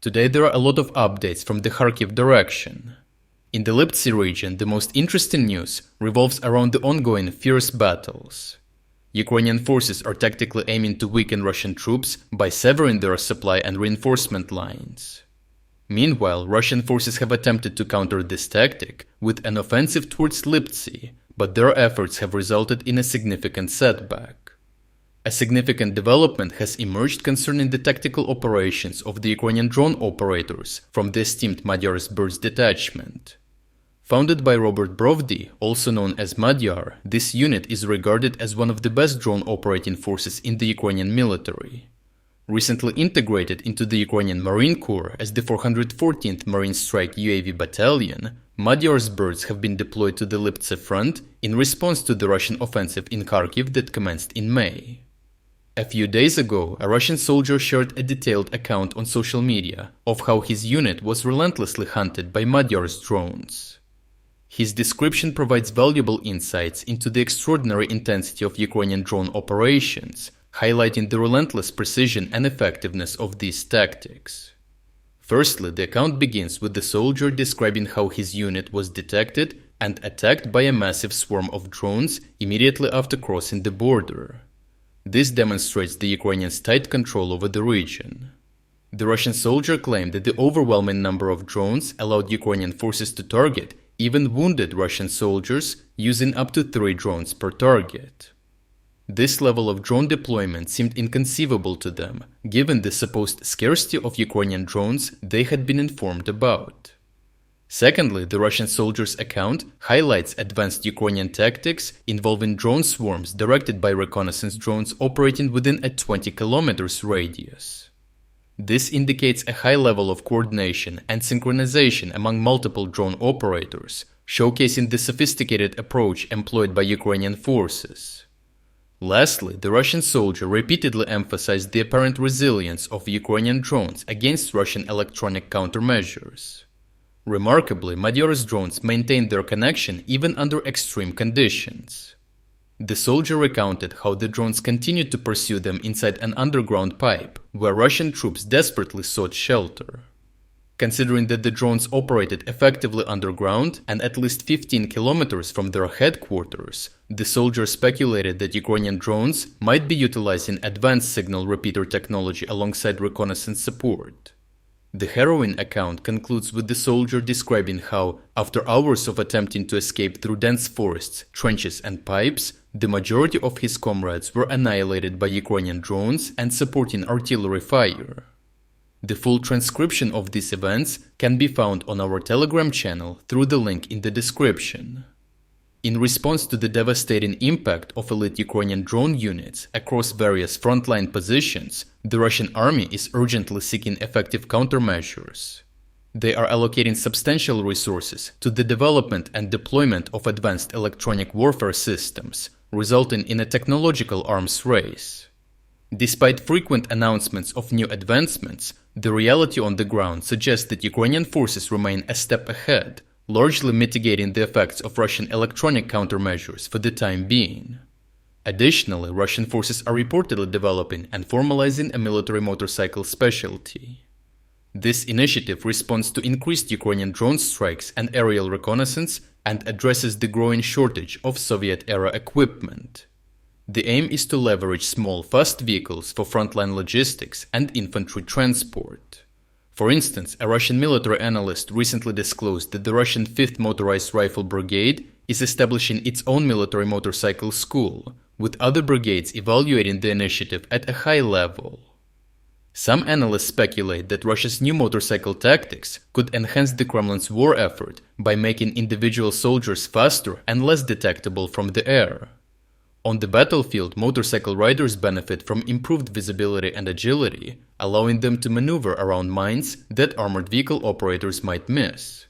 Today there are a lot of updates from the Kharkiv direction. In the Lyptsi region, the most interesting news revolves around the ongoing fierce battles. Ukrainian forces are tactically aiming to weaken Russian troops by severing their supply and reinforcement lines. Meanwhile, Russian forces have attempted to counter this tactic with an offensive towards Lyptsi, but their efforts have resulted in a significant setback. A significant development has emerged concerning the tactical operations of the Ukrainian drone operators from the esteemed Madyar's birds detachment. Founded by Robert Brovdi, also known as Madyar, this unit is regarded as one of the best drone operating forces in the Ukrainian military. Recently integrated into the Ukrainian Marine Corps as the 414th Marine Strike UAV Battalion, Madyar's birds have been deployed to the Lyptsi front in response to the Russian offensive in Kharkiv that commenced in May. A few days ago, a Russian soldier shared a detailed account on social media of how his unit was relentlessly hunted by Madyar's drones. His description provides valuable insights into the extraordinary intensity of Ukrainian drone operations, highlighting the relentless precision and effectiveness of these tactics. Firstly, the account begins with the soldier describing how his unit was detected and attacked by a massive swarm of drones immediately after crossing the border. This demonstrates the Ukrainians' tight control over the region. The Russian soldier claimed that the overwhelming number of drones allowed Ukrainian forces to target even wounded Russian soldiers using up to 3 drones per target. This level of drone deployment seemed inconceivable to them, given the supposed scarcity of Ukrainian drones they had been informed about. Secondly, the Russian soldier's account highlights advanced Ukrainian tactics involving drone swarms directed by reconnaissance drones operating within a 20 km radius. This indicates a high level of coordination and synchronization among multiple drone operators, showcasing the sophisticated approach employed by Ukrainian forces. Lastly, the Russian soldier repeatedly emphasized the apparent resilience of Ukrainian drones against Russian electronic countermeasures. Remarkably, Madyar's drones maintained their connection even under extreme conditions. The soldier recounted how the drones continued to pursue them inside an underground pipe, where Russian troops desperately sought shelter. Considering that the drones operated effectively underground and at least 15 kilometers from their headquarters, the soldier speculated that Ukrainian drones might be utilizing advanced signal repeater technology alongside reconnaissance support. The harrowing account concludes with the soldier describing how, after hours of attempting to escape through dense forests, trenches and pipes, the majority of his comrades were annihilated by Ukrainian drones and supporting artillery fire. The full transcription of these events can be found on our Telegram channel through the link in the description. In response to the devastating impact of elite Ukrainian drone units across various frontline positions, the Russian army is urgently seeking effective countermeasures. They are allocating substantial resources to the development and deployment of advanced electronic warfare systems, resulting in a technological arms race. Despite frequent announcements of new advancements, the reality on the ground suggests that Ukrainian forces remain a step ahead, largely mitigating the effects of Russian electronic countermeasures for the time being. Additionally, Russian forces are reportedly developing and formalizing a military motorcycle specialty. This initiative responds to increased Ukrainian drone strikes and aerial reconnaissance and addresses the growing shortage of Soviet-era equipment. The aim is to leverage small, fast vehicles for frontline logistics and infantry transport. For instance, a Russian military analyst recently disclosed that the Russian 5th Motorized Rifle Brigade is establishing its own military motorcycle school, with other brigades evaluating the initiative at a high level. Some analysts speculate that Russia's new motorcycle tactics could enhance the Kremlin's war effort by making individual soldiers faster and less detectable from the air. On the battlefield, motorcycle riders benefit from improved visibility and agility, allowing them to maneuver around mines that armored vehicle operators might miss.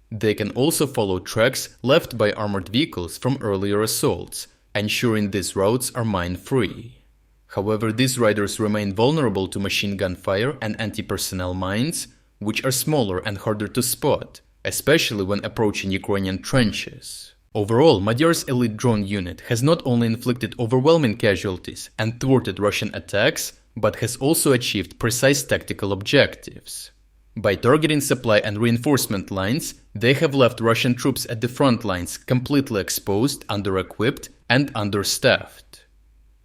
They can also follow tracks left by armored vehicles from earlier assaults, ensuring these routes are mine-free. However, these riders remain vulnerable to machine gun fire and anti-personnel mines, which are smaller and harder to spot, especially when approaching Ukrainian trenches. Overall, Madyar's elite drone unit has not only inflicted overwhelming casualties and thwarted Russian attacks, but has also achieved precise tactical objectives. By targeting supply and reinforcement lines, they have left Russian troops at the front lines completely exposed, under-equipped, and understaffed.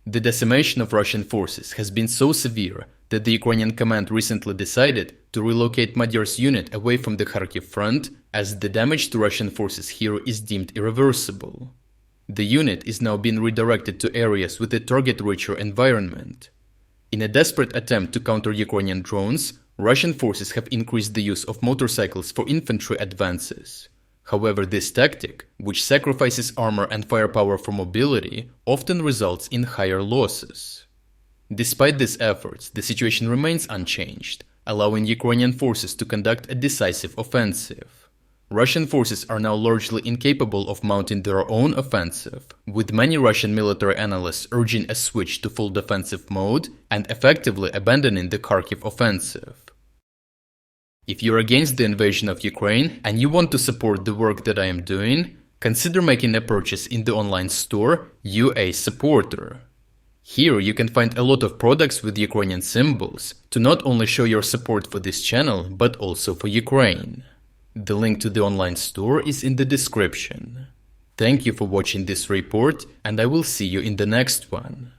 The decimation of Russian forces has been so severe that the Ukrainian command recently decided to relocate Madyar's unit away from the Kharkiv front, as the damage to Russian forces here is deemed irreversible. The unit is now being redirected to areas with a target-richer environment. In a desperate attempt to counter Ukrainian drones, Russian forces have increased the use of motorcycles for infantry advances. However, this tactic, which sacrifices armor and firepower for mobility, often results in higher losses. Despite these efforts, the situation remains unchanged, allowing Ukrainian forces to conduct a decisive offensive. Russian forces are now largely incapable of mounting their own offensive, with many Russian military analysts urging a switch to full defensive mode and effectively abandoning the Kharkiv offensive. If you're against the invasion of Ukraine and you want to support the work that I am doing, consider making a purchase in the online store UA Supporter. Here you can find a lot of products with Ukrainian symbols to not only show your support for this channel, but also for Ukraine. The link to the online store is in the description. Thank you for watching this report, and I will see you in the next one.